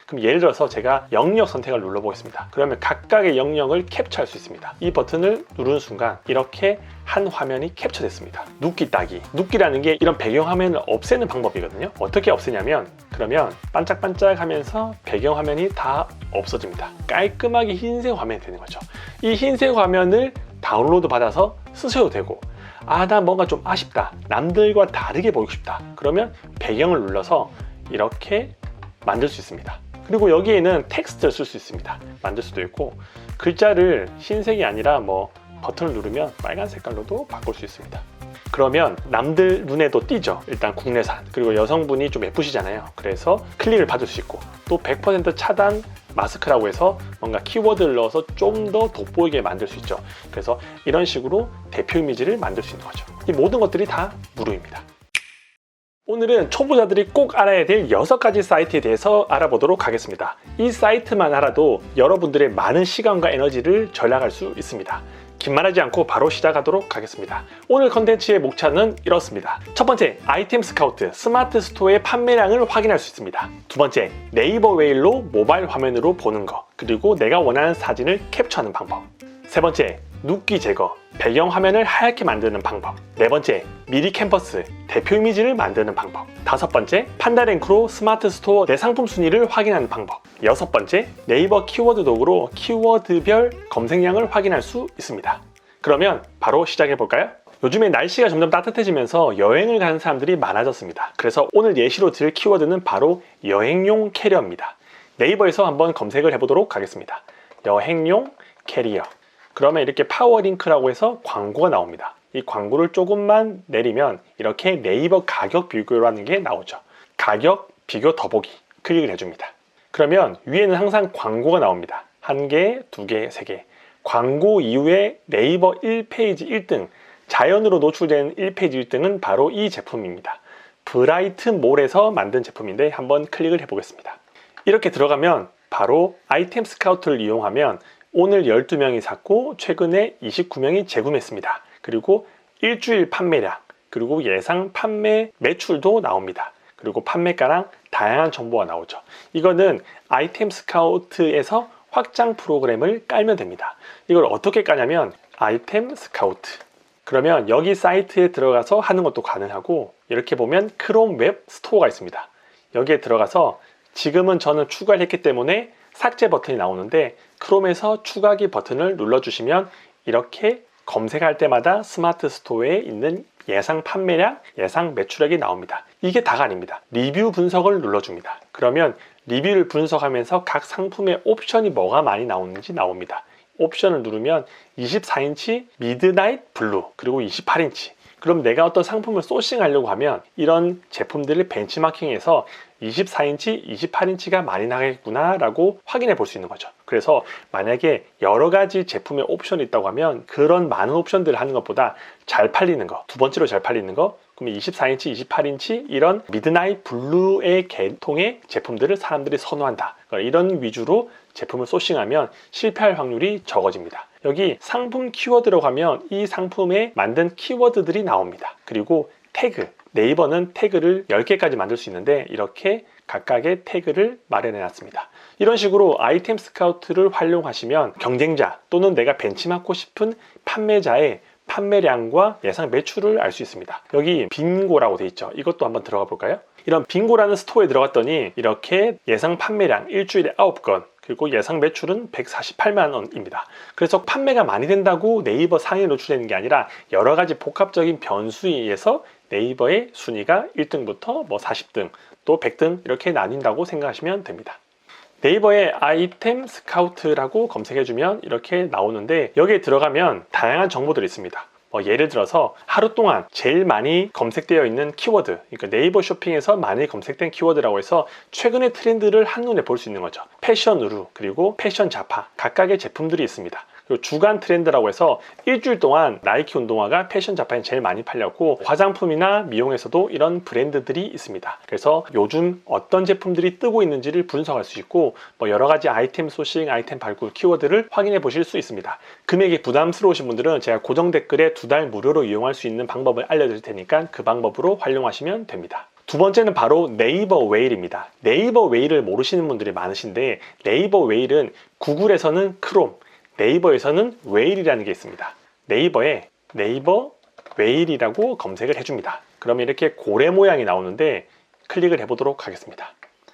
그럼 예를 들어서 제가 영역 선택을 눌러보겠습니다. 그러면 각각의 영역을 캡처할 수 있습니다. 이 버튼을 누르는 순간 이렇게 한 화면이 캡처됐습니다. 눕기 따기. 눕기라는 게 이런 배경화면을 없애는 방법이거든요. 어떻게 없애냐면 그러면 반짝반짝 하면서 배경화면이 다 없어집니다. 깔끔하게 흰색 화면이 되는 거죠. 이 흰색 화면을 다운로드 받아서 쓰셔도 되고 나 뭔가 좀 아쉽다. 남들과 다르게 보이고 싶다. 그러면 배경을 눌러서 이렇게 만들 수 있습니다. 그리고 여기에는 텍스트를 쓸 수 있습니다. 만들 수도 있고 글자를 흰색이 아니라 버튼을 누르면 빨간 색깔로도 바꿀 수 있습니다. 그러면 남들 눈에도 띄죠. 일단 국내산. 그리고 여성분이 좀 예쁘시잖아요. 그래서 클릭을 받을 수 있고 또 100% 차단 마스크라고 해서 뭔가 키워드를 넣어서 좀 더 돋보이게 만들 수 있죠. 그래서 이런 식으로 대표 이미지를 만들 수 있는 거죠. 이 모든 것들이 다 무료입니다. 오늘은 초보자들이 꼭 알아야 될 6가지 사이트에 대해서 알아보도록 하겠습니다. 이 사이트만 알아도 여러분들의 많은 시간과 에너지를 절약할 수 있습니다. 긴 말하지 않고 바로 시작하도록 하겠습니다. 오늘 컨텐츠의 목차는 이렇습니다. 첫 번째, 아이템 스카우트 스마트 스토어의 판매량을 확인할 수 있습니다. 두 번째, 네이버 웨일로 모바일 화면으로 보는 거, 그리고 내가 원하는 사진을 캡처하는 방법. 세 번째, 눕기 제거, 배경 화면을 하얗게 만드는 방법. 네 번째, 미리 캔버스, 대표 이미지를 만드는 방법. 다섯 번째, 판다랭크로 스마트 스토어 내 상품 순위를 확인하는 방법. 여섯 번째, 네이버 키워드 도구로 키워드별 검색량을 확인할 수 있습니다. 그러면 바로 시작해 볼까요? 요즘에 날씨가 점점 따뜻해지면서 여행을 가는 사람들이 많아졌습니다. 그래서 오늘 예시로 들 키워드는 바로 여행용 캐리어입니다. 네이버에서 한번 검색을 해보도록 하겠습니다. 여행용 캐리어. 그러면 이렇게 파워링크라고 해서 광고가 나옵니다. 이 광고를 조금만 내리면 이렇게 네이버 가격 비교라는 게 나오죠. 가격 비교 더보기 클릭을 해줍니다. 그러면 위에는 항상 광고가 나옵니다. 1개, 2개, 3개. 광고 이후에 네이버 1페이지 1등, 자연으로 노출된 1페이지 1등은 바로 이 제품입니다. 브라이트몰에서 만든 제품인데 한번 클릭을 해보겠습니다. 이렇게 들어가면 바로 아이템 스카우트를 이용하면 오늘 12명이 샀고 최근에 29명이 재구매했습니다. 그리고 일주일 판매량, 그리고 예상 판매 매출도 나옵니다. 그리고 판매가랑 다양한 정보가 나오죠. 이거는 아이템 스카우트에서 확장 프로그램을 깔면 됩니다. 이걸 어떻게 까냐면 아이템 스카우트. 그러면 여기 사이트에 들어가서 하는 것도 가능하고 이렇게 보면 크롬 웹 스토어가 있습니다. 여기에 들어가서 지금은 저는 추가를 했기 때문에 삭제 버튼이 나오는데 크롬에서 추가하기 버튼을 눌러주시면 이렇게 검색할 때마다 스마트 스토어에 있는 예상 판매량, 예상 매출액이 나옵니다. 이게 다가 아닙니다. 리뷰 분석을 눌러줍니다. 그러면 리뷰를 분석하면서 각 상품의 옵션이 뭐가 많이 나오는지 나옵니다. 옵션을 누르면 24인치 미드나잇 블루, 그리고 28인치. 그럼 내가 어떤 상품을 소싱하려고 하면 이런 제품들을 벤치마킹해서 24인치, 28인치가 많이 나가겠구나 라고 확인해 볼 수 있는 거죠. 그래서 만약에 여러 가지 제품의 옵션이 있다고 하면 그런 많은 옵션들을 하는 것보다 잘 팔리는 거, 두 번째로 잘 팔리는 거, 그러면 24인치, 28인치 이런 미드나잇 블루의 계통의 제품들을 사람들이 선호한다. 이런 위주로 제품을 소싱하면 실패할 확률이 적어집니다. 여기 상품 키워드로 가면 이 상품에 만든 키워드들이 나옵니다. 그리고 태그, 네이버는 태그를 10개까지 만들 수 있는데 이렇게 각각의 태그를 마련해 놨습니다. 이런 식으로 아이템 스카우트를 활용하시면 경쟁자 또는 내가 벤치마킹하고 싶은 판매자의 판매량과 예상 매출을 알 수 있습니다. 여기 빙고라고 되어 있죠. 이것도 한번 들어가 볼까요? 이런 빙고라는 스토어에 들어갔더니 이렇게 예상 판매량 일주일에 9건, 그리고 예상 매출은 148만 원입니다. 그래서 판매가 많이 된다고 네이버 상위에 노출되는 게 아니라 여러 가지 복합적인 변수에 의해서 네이버의 순위가 1등부터 40등 또 100등 이렇게 나뉜다고 생각하시면 됩니다. 네이버에 아이템 스카우트라고 검색해주면 이렇게 나오는데 여기에 들어가면 다양한 정보들이 있습니다. 예를 들어서 하루 동안 제일 많이 검색되어 있는 키워드, 그러니까 네이버 쇼핑에서 많이 검색된 키워드라고 해서 최근의 트렌드를 한눈에 볼 수 있는 거죠. 패션 의류, 그리고 패션 자파, 각각의 제품들이 있습니다. 그리고 주간 트렌드라고 해서 일주일 동안 나이키 운동화가 패션 자판이 제일 많이 팔렸고 화장품이나 미용에서도 이런 브랜드들이 있습니다. 그래서 요즘 어떤 제품들이 뜨고 있는지를 분석할 수 있고 여러 가지 아이템 소싱, 아이템 발굴 키워드를 확인해 보실 수 있습니다. 금액이 부담스러우신 분들은 제가 고정 댓글에 2달 무료로 이용할 수 있는 방법을 알려드릴 테니까 그 방법으로 활용하시면 됩니다. 두 번째는 바로 네이버 웨일입니다. 네이버 웨일을 모르시는 분들이 많으신데 네이버 웨일은 구글에서는 크롬, 네이버에서는 웨일이라는 게 있습니다. 네이버에 네이버 웨일이라고 검색을 해줍니다. 그러면 이렇게 고래 모양이 나오는데 클릭을 해보도록 하겠습니다.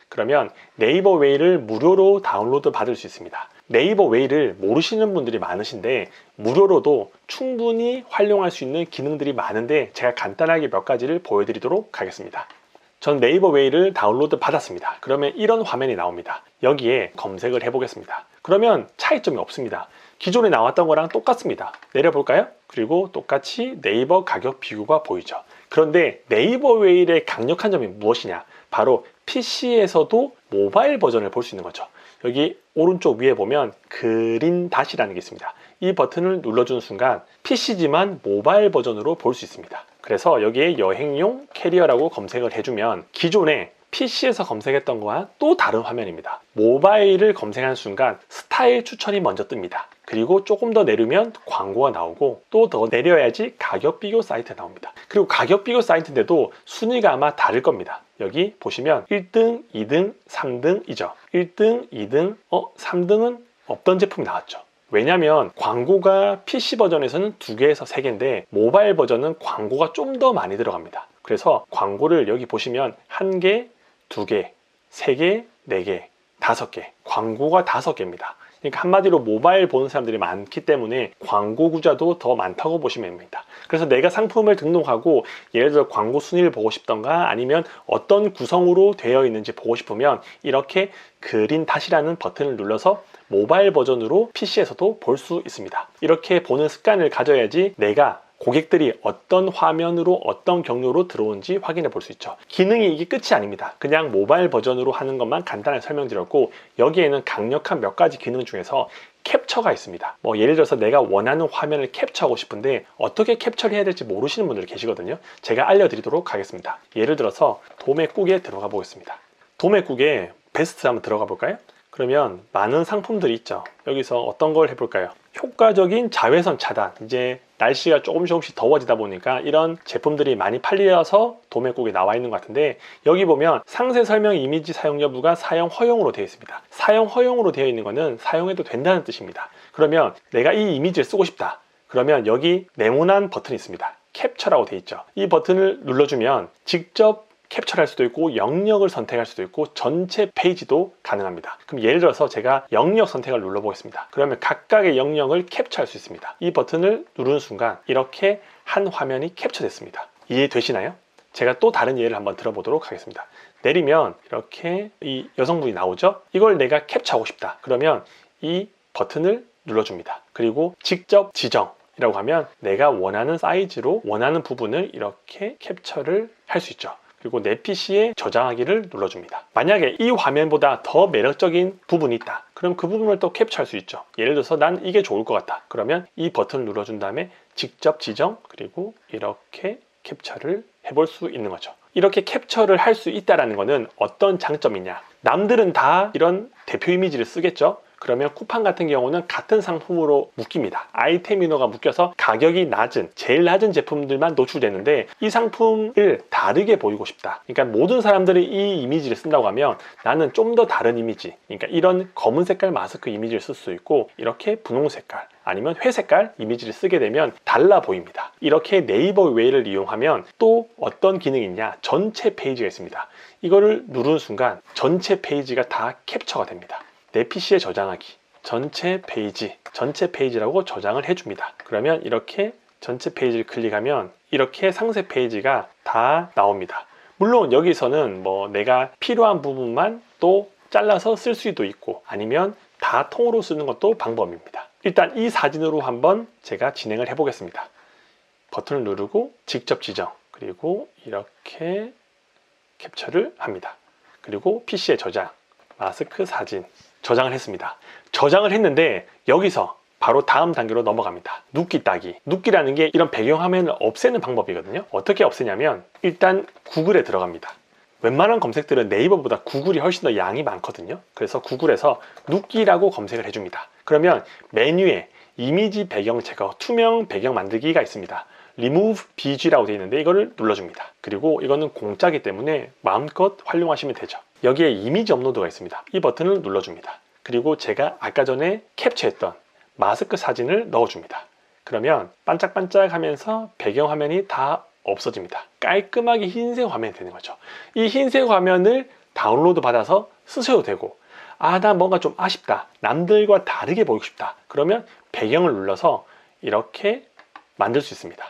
그러면 네이버 웨일을 무료로 다운로드 받을 수 있습니다. 네이버 웨일을 모르시는 분들이 많으신데 무료로도 충분히 활용할 수 있는 기능들이 많은데 제가 간단하게 몇 가지를 보여드리도록 하겠습니다. 전 네이버 웨일을 다운로드 받았습니다. 그러면 이런 화면이 나옵니다. 여기에 검색을 해보겠습니다. 그러면 차이점이 없습니다. 기존에 나왔던 거랑 똑같습니다. 내려볼까요? 그리고 똑같이 네이버 가격 비교가 보이죠. 그런데 네이버 웨일의 강력한 점이 무엇이냐? 바로 PC에서도 모바일 버전을 볼 수 있는 거죠. 여기 오른쪽 위에 보면 그린 닷이라는 게 있습니다. 이 버튼을 눌러주는 순간 PC지만 모바일 버전으로 볼 수 있습니다. 그래서 여기에 여행용 캐리어라고 검색을 해주면 기존에 PC에서 검색했던 거와 또 다른 화면입니다. 모바일을 검색하는 순간 스타일 추천이 먼저 뜹니다. 그리고 조금 더 내리면 광고가 나오고 또 더 내려야지 가격 비교 사이트가 나옵니다. 그리고 가격 비교 사이트인데도 순위가 아마 다를 겁니다. 여기 보시면 1등, 2등, 3등이죠. 1등, 2등, 3등은 없던 제품이 나왔죠. 왜냐면 광고가 PC 버전에서는 2개에서 3개인데 모바일 버전은 광고가 좀 더 많이 들어갑니다. 그래서 광고를 여기 보시면 1개, 2개, 3개, 4개, 5개, 광고가 5개입니다. 그러니까 한마디로 모바일 보는 사람들이 많기 때문에 광고 구자도 더 많다고 보시면 됩니다. 그래서 내가 상품을 등록하고 예를 들어 광고 순위를 보고 싶던가 아니면 어떤 구성으로 되어 있는지 보고 싶으면 이렇게 그린 닷이라는 버튼을 눌러서 모바일 버전으로 PC에서도 볼 수 있습니다. 이렇게 보는 습관을 가져야지 내가 고객들이 어떤 화면으로 어떤 경로로 들어온지 확인해 볼 수 있죠. 기능이 이게 끝이 아닙니다. 그냥 모바일 버전으로 하는 것만 간단하게 설명드렸고 여기에는 강력한 몇 가지 기능 중에서 캡처가 있습니다. 예를 들어서 내가 원하는 화면을 캡처하고 싶은데 어떻게 캡처를 해야 될지 모르시는 분들이 계시거든요. 제가 알려드리도록 하겠습니다. 예를 들어서 도매국에 들어가 보겠습니다. 도매국에 베스트 한번 들어가 볼까요? 그러면 많은 상품들이 있죠. 여기서 어떤 걸 해볼까요? 효과적인 자외선 차단. 이제 날씨가 조금씩 더워지다 보니까 이런 제품들이 많이 팔려서 도매국에 나와 있는 것 같은데 여기 보면 상세 설명 이미지 사용 여부가 사용 허용으로 되어 있습니다. 사용 허용으로 되어 있는 것은 사용해도 된다는 뜻입니다. 그러면 내가 이 이미지를 쓰고 싶다. 그러면 여기 네모난 버튼이 있습니다. 캡처라고 되어 있죠. 이 버튼을 눌러주면 직접 캡처할 수도 있고 영역을 선택할 수도 있고 전체 페이지도 가능합니다. 그럼 예를 들어서 제가 영역 선택을 눌러보겠습니다. 그러면 각각의 영역을 캡처할 수 있습니다. 이 버튼을 누르는 순간 이렇게 한 화면이 캡처됐습니다. 이해되시나요? 제가 또 다른 예를 한번 들어보도록 하겠습니다. 내리면 이렇게 이 여성분이 나오죠? 이걸 내가 캡처하고 싶다. 그러면 이 버튼을 눌러줍니다. 그리고 직접 지정 이라고 하면 내가 원하는 사이즈로 원하는 부분을 이렇게 캡처를 할 수 있죠. 그리고 내 PC에 저장하기를 눌러줍니다. 만약에 이 화면보다 더 매력적인 부분이 있다. 그럼 그 부분을 또 캡처할 수 있죠. 예를 들어서 난 이게 좋을 것 같다. 그러면 이 버튼을 눌러준 다음에 직접 지정 그리고 이렇게 캡처를 해볼 수 있는 거죠. 이렇게 캡처를 할 수 있다는 것은 어떤 장점이냐? 남들은 다 이런 대표 이미지를 쓰겠죠. 그러면 쿠팡 같은 경우는 같은 상품으로 묶입니다. 아이템 인어가 묶여서 가격이 낮은 제일 낮은 제품들만 노출되는데 이 상품을 다르게 보이고 싶다. 그러니까 모든 사람들이 이 이미지를 쓴다고 하면 나는 좀 더 다른 이미지, 그러니까 이런 검은 색깔 마스크 이미지를 쓸 수 있고 이렇게 분홍 색깔 아니면 회색깔 이미지를 쓰게 되면 달라 보입니다. 이렇게 네이버 웨이를 이용하면 또 어떤 기능이 있냐? 전체 페이지가 있습니다. 이거를 누르는 순간 전체 페이지가 다 캡처가 됩니다. 내 PC에 저장하기, 전체 페이지라고 저장을 해줍니다. 그러면 이렇게 전체 페이지를 클릭하면 이렇게 상세 페이지가 다 나옵니다. 물론 여기서는 내가 필요한 부분만 또 잘라서 쓸 수도 있고 아니면 다 통으로 쓰는 것도 방법입니다. 일단 이 사진으로 한번 제가 진행을 해보겠습니다. 버튼을 누르고 직접 지정 그리고 이렇게 캡처를 합니다. 그리고 PC에 저장, 마스크 사진 저장을 했습니다. 저장을 했는데 여기서 바로 다음 단계로 넘어갑니다. 눕기 따기. 눕기라는 게 이런 배경화면을 없애는 방법이거든요. 어떻게 없애냐면 일단 구글에 들어갑니다. 웬만한 검색들은 네이버보다 구글이 훨씬 더 양이 많거든요. 그래서 구글에서 눕기라고 검색을 해줍니다. 그러면 메뉴에 이미지 배경 제거, 투명 배경 만들기가 있습니다. Remove BG라고 되어 있는데 이거를 눌러줍니다. 그리고 이거는 공짜이기 때문에 마음껏 활용하시면 되죠. 여기에 이미지 업로드가 있습니다. 이 버튼을 눌러줍니다. 그리고 제가 아까 전에 캡처했던 마스크 사진을 넣어줍니다. 그러면 반짝반짝 하면서 배경화면이 다 없어집니다. 깔끔하게 흰색 화면이 되는 거죠. 이 흰색 화면을 다운로드 받아서 쓰셔도 되고, 나 뭔가 좀 아쉽다, 남들과 다르게 보이고 싶다, 그러면 배경을 눌러서 이렇게 만들 수 있습니다.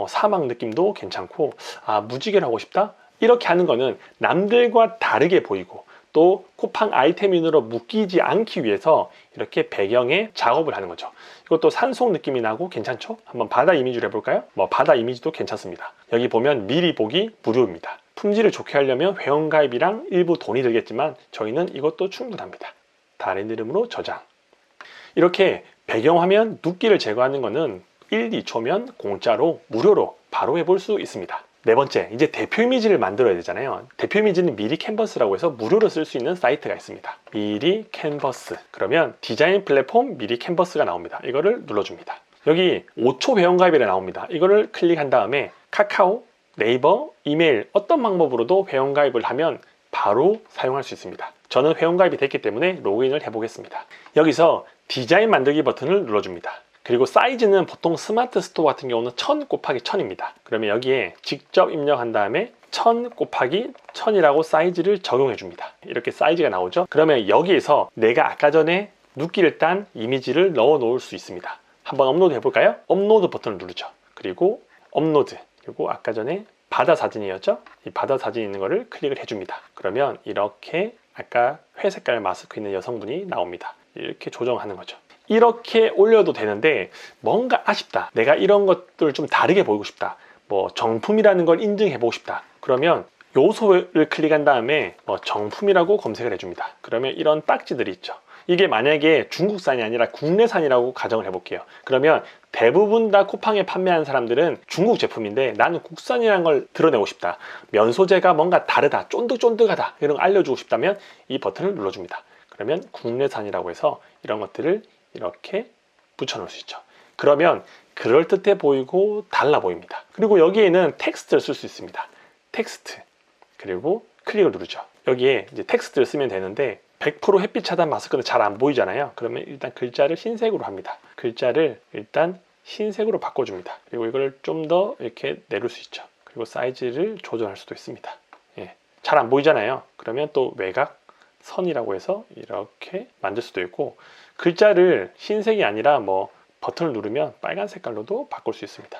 사막 느낌도 괜찮고, 무지개를 하고 싶다, 이렇게 하는 거는 남들과 다르게 보이고 또 쿠팡 아이템인으로 묶이지 않기 위해서 이렇게 배경에 작업을 하는 거죠. 이것도 산속 느낌이 나고 괜찮죠? 한번 바다 이미지로 해볼까요? 바다 이미지도 괜찮습니다. 여기 보면 미리 보기 무료입니다. 품질을 좋게 하려면 회원가입이랑 일부 돈이 들겠지만 저희는 이것도 충분합니다. 다른 이름으로 저장. 이렇게 배경화면 눕기를 제거하는 거는 1, 2초면 공짜로 무료로 바로 해볼 수 있습니다. 네 번째, 이제 대표 이미지를 만들어야 되잖아요. 대표 이미지는 미리 캔버스라고 해서 무료로 쓸 수 있는 사이트가 있습니다. 미리 캔버스. 그러면 디자인 플랫폼 미리 캔버스가 나옵니다. 이거를 눌러줍니다. 여기 5초 회원가입이라 나옵니다. 이거를 클릭한 다음에 카카오, 네이버, 이메일 어떤 방법으로도 회원가입을 하면 바로 사용할 수 있습니다. 저는 회원가입이 됐기 때문에 로그인을 해보겠습니다. 여기서 디자인 만들기 버튼을 눌러줍니다. 그리고 사이즈는 보통 스마트 스토어 같은 경우는 1000 곱하기 1000입니다. 그러면 여기에 직접 입력한 다음에 1000 곱하기 1000이라고 사이즈를 적용해 줍니다. 이렇게 사이즈가 나오죠. 그러면 여기에서 내가 아까 전에 눕기를 딴 이미지를 넣어 놓을 수 있습니다. 한번 업로드 해볼까요? 업로드 버튼을 누르죠. 그리고 업로드, 그리고 아까 전에 바다 사진이었죠? 이 바다 사진 있는 거를 클릭을 해줍니다. 그러면 이렇게 아까 회색깔 마스크 있는 여성분이 나옵니다. 이렇게 조정하는 거죠. 이렇게 올려도 되는데 뭔가 아쉽다, 내가 이런 것들 좀 다르게 보이고 싶다, 정품이라는 걸 인증해 보고 싶다, 그러면 요소를 클릭한 다음에 정품이라고 검색을 해줍니다. 그러면 이런 딱지들이 있죠. 이게 만약에 중국산이 아니라 국내산이라고 가정을 해볼게요. 그러면 대부분 다 쿠팡에 판매하는 사람들은 중국 제품인데 나는 국산이라는 걸 드러내고 싶다, 면 소재가 뭔가 다르다, 쫀득쫀득하다, 이런 거 알려주고 싶다면 이 버튼을 눌러줍니다. 그러면 국내산이라고 해서 이런 것들을 이렇게 붙여놓을 수 있죠. 그러면 그럴듯해 보이고 달라 보입니다. 그리고 여기에는 텍스트를 쓸 수 있습니다. 텍스트, 그리고 클릭을 누르죠. 여기에 이제 텍스트를 쓰면 되는데 100% 햇빛 차단 마스크는 잘 안 보이잖아요. 그러면 일단 글자를 흰색으로 합니다. 글자를 일단 흰색으로 바꿔줍니다. 그리고 이걸 좀 더 이렇게 내릴 수 있죠. 그리고 사이즈를 조절할 수도 있습니다. 잘 안 보이잖아요. 그러면 또 외곽 선이라고 해서 이렇게 만들 수도 있고, 글자를 흰색이 아니라 버튼을 누르면 빨간 색깔로도 바꿀 수 있습니다.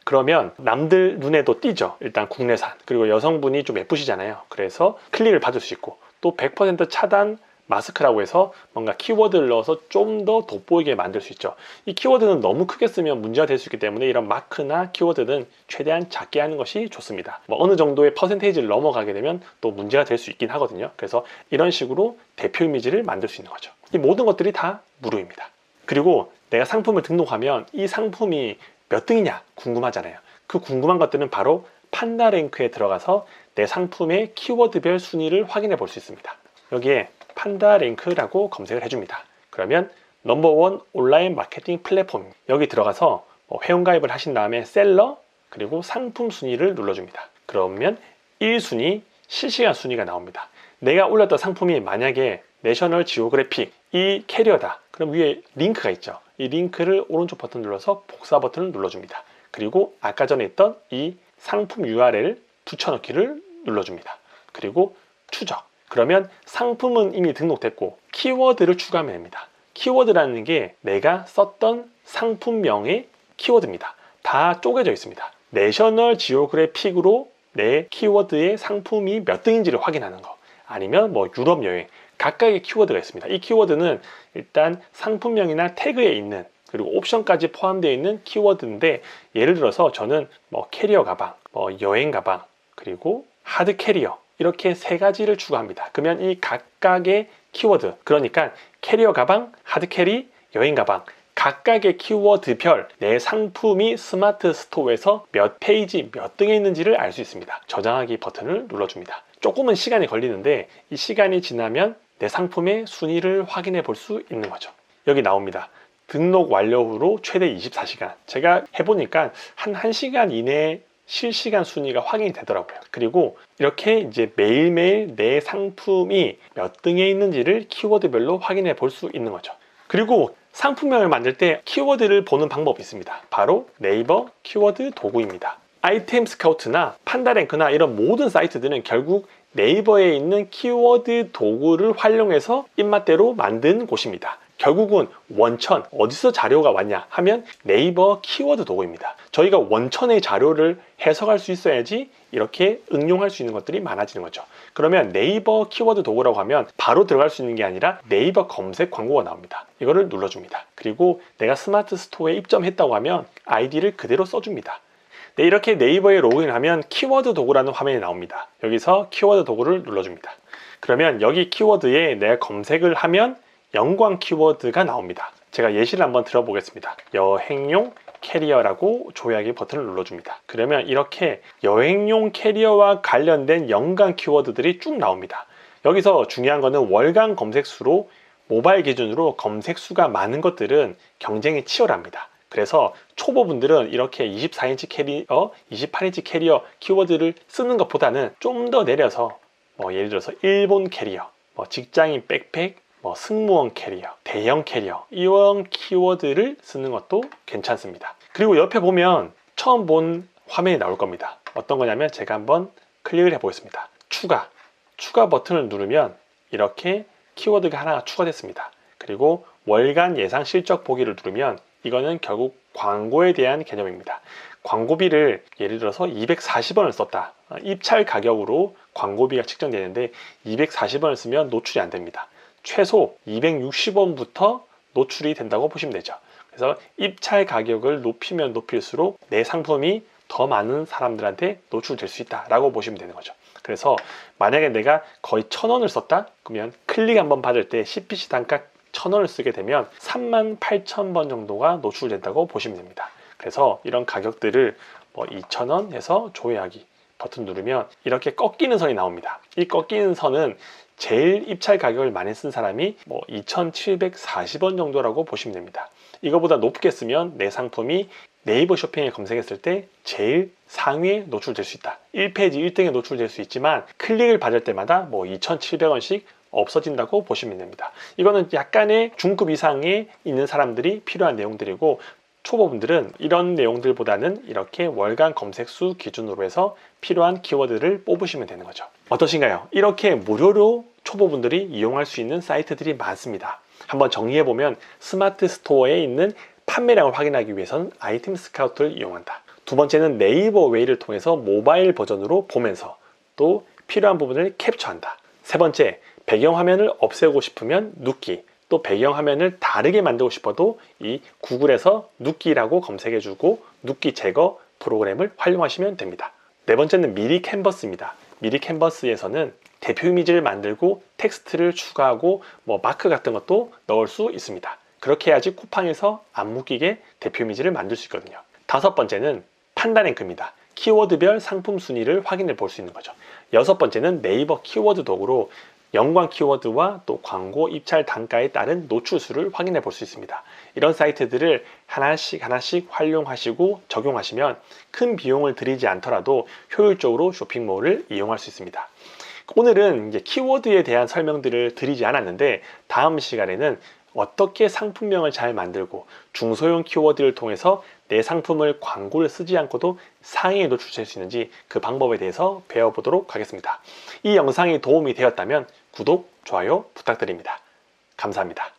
그러면 남들 눈에도 띄죠. 일단 국내산, 그리고 여성분이 좀 예쁘시잖아요. 그래서 클릭을 받을 수 있고, 또 100% 차단 마스크라고 해서 뭔가 키워드를 넣어서 좀 더 돋보이게 만들 수 있죠. 이 키워드는 너무 크게 쓰면 문제가 될 수 있기 때문에 이런 마크나 키워드는 최대한 작게 하는 것이 좋습니다. 어느 정도의 퍼센테이지를 넘어가게 되면 또 문제가 될 수 있긴 하거든요. 그래서 이런 식으로 대표 이미지를 만들 수 있는 거죠. 이 모든 것들이 다 무료입니다. 그리고 내가 상품을 등록하면 이 상품이 몇 등이냐 궁금하잖아요. 그 궁금한 것들은 바로 판다랭크에 들어가서 내 상품의 키워드별 순위를 확인해 볼 수 있습니다. 여기에 판다랭크라고 검색을 해줍니다. 그러면 넘버원 온라인 마케팅 플랫폼, 여기 들어가서 회원가입을 하신 다음에 셀러, 그리고 상품 순위를 눌러줍니다. 그러면 1순위 실시간 순위가 나옵니다. 내가 올렸던 상품이 만약에 내셔널 지오그래픽 이 캐리어다, 그럼 위에 링크가 있죠. 이 링크를 오른쪽 버튼 눌러서 복사 버튼을 눌러줍니다. 그리고 아까 전에 있던 이 상품 URL 붙여넣기를 눌러줍니다. 그리고 추적. 그러면 상품은 이미 등록됐고 키워드를 추가하면 됩니다. 키워드라는 게 내가 썼던 상품명의 키워드입니다. 다 쪼개져 있습니다. 내셔널 지오그래픽으로 내 키워드의 상품이 몇 등인지를 확인하는 거, 아니면 유럽 여행, 각각의 키워드가 있습니다. 이 키워드는 일단 상품명이나 태그에 있는, 그리고 옵션까지 포함되어 있는 키워드인데, 예를 들어서 저는 캐리어 가방, 여행 가방, 그리고 하드 캐리어, 이렇게 세 가지를 추가합니다. 그러면 이 각각의 키워드, 그러니까 캐리어 가방, 하드 캐리, 여행 가방, 각각의 키워드별 내 상품이 스마트 스토어에서 몇 페이지 몇 등에 있는지를 알 수 있습니다. 저장하기 버튼을 눌러줍니다. 조금은 시간이 걸리는데 이 시간이 지나면 내 상품의 순위를 확인해 볼 수 있는 거죠. 여기 나옵니다. 등록 완료 후로 최대 24시간. 제가 해보니까 한 1시간 이내에 실시간 순위가 확인이 되더라고요. 그리고 이렇게 이제 매일매일 내 상품이 몇 등에 있는지를 키워드별로 확인해 볼 수 있는 거죠. 그리고 상품명을 만들 때 키워드를 보는 방법이 있습니다. 바로 네이버 키워드 도구입니다. 아이템 스카우트나 판다랭크나 이런 모든 사이트들은 결국 네이버에 있는 키워드 도구를 활용해서 입맛대로 만든 곳입니다. 결국은 원천, 어디서 자료가 왔냐 하면 네이버 키워드 도구입니다. 저희가 원천의 자료를 해석할 수 있어야지 이렇게 응용할 수 있는 것들이 많아지는 거죠. 그러면 네이버 키워드 도구라고 하면 바로 들어갈 수 있는 게 아니라 네이버 검색 광고가 나옵니다. 이거를 눌러줍니다. 그리고 내가 스마트 스토어에 입점했다고 하면 아이디를 그대로 써줍니다. 네, 이렇게 네이버에 로그인하면 키워드 도구라는 화면이 나옵니다. 여기서 키워드 도구를 눌러줍니다. 그러면 여기 키워드에 내가 검색을 하면 연관 키워드가 나옵니다. 제가 예시를 한번 들어보겠습니다. 여행용 캐리어라고 조약의 버튼을 눌러줍니다. 그러면 이렇게 여행용 캐리어와 관련된 연관 키워드들이 쭉 나옵니다. 여기서 중요한 거는 월간 검색수로 모바일 기준으로 검색수가 많은 것들은 경쟁이 치열합니다. 그래서 초보분들은 이렇게 24인치 캐리어, 28인치 캐리어 키워드를 쓰는 것보다는 좀 더 내려서 예를 들어서 일본 캐리어, 직장인 백팩, 승무원 캐리어, 대형 캐리어 이런 키워드를 쓰는 것도 괜찮습니다. 그리고 옆에 보면 처음 본 화면이 나올 겁니다. 어떤 거냐면 제가 한번 클릭을 해 보겠습니다. 추가 버튼을 누르면 이렇게 키워드가 하나 추가됐습니다. 그리고 월간 예상 실적 보기를 누르면 이거는 결국 광고에 대한 개념입니다. 광고비를 예를 들어서 240원을 썼다. 입찰 가격으로 광고비가 측정되는데 240원을 쓰면 노출이 안 됩니다. 최소 260원부터 노출이 된다고 보시면 되죠. 그래서 입찰 가격을 높이면 높일수록 내 상품이 더 많은 사람들한테 노출될 수 있다라고 보시면 되는 거죠. 그래서 만약에 내가 거의 1,000원을 썼다? 그러면 클릭 한번 받을 때 CPC 단가 1,000원을 쓰게 되면 38,000번 정도가 노출된다고 보시면 됩니다. 그래서 이런 가격들을 2,000원 해서 조회하기 버튼 누르면 이렇게 꺾이는 선이 나옵니다. 이 꺾이는 선은 제일 입찰 가격을 많이 쓴 사람이 2,740원 정도라고 보시면 됩니다. 이거보다 높게 쓰면 내 상품이 네이버 쇼핑에 검색했을 때 제일 상위에 노출될 수 있다. 1페이지 1등에 노출될 수 있지만 클릭을 받을 때마다 2,700원씩 없어진다고 보시면 됩니다. 이거는 약간의 중급 이상에 있는 사람들이 필요한 내용들이고 초보분들은 이런 내용들보다는 이렇게 월간 검색수 기준으로 해서 필요한 키워드를 뽑으시면 되는 거죠. 어떠신가요? 이렇게 무료로 초보분들이 이용할 수 있는 사이트들이 많습니다. 한번 정리해보면 스마트 스토어에 있는 판매량을 확인하기 위해서는 아이템 스카우트를 이용한다. 두 번째는 네이버 웨이를 통해서 모바일 버전으로 보면서 또 필요한 부분을 캡처한다. 세 번째, 배경화면을 없애고 싶으면 눕기, 또 배경화면을 다르게 만들고 싶어도 이 구글에서 눕기라고 검색해주고 눕기 제거 프로그램을 활용하시면 됩니다. 네 번째는 미리 캔버스입니다. 미리 캔버스에서는 대표 이미지를 만들고 텍스트를 추가하고 마크 같은 것도 넣을 수 있습니다. 그렇게 해야지 쿠팡에서 안 묶이게 대표 이미지를 만들 수 있거든요. 다섯 번째는 판다랭크입니다. 키워드별 상품 순위를 확인해 볼 수 있는 거죠. 여섯 번째는 네이버 키워드 도구로 연관 키워드와 또 광고 입찰 단가에 따른 노출수를 확인해 볼 수 있습니다. 이런 사이트들을 하나씩 활용하시고 적용하시면 큰 비용을 들이지 않더라도 효율적으로 쇼핑몰을 이용할 수 있습니다. 오늘은 이제 키워드에 대한 설명들을 드리지 않았는데 다음 시간에는 어떻게 상품명을 잘 만들고 중소형 키워드를 통해서 내 상품을 광고를 쓰지 않고도 상위에 노출될 수 있는지 그 방법에 대해서 배워보도록 하겠습니다. 이 영상이 도움이 되었다면 구독, 좋아요 부탁드립니다. 감사합니다.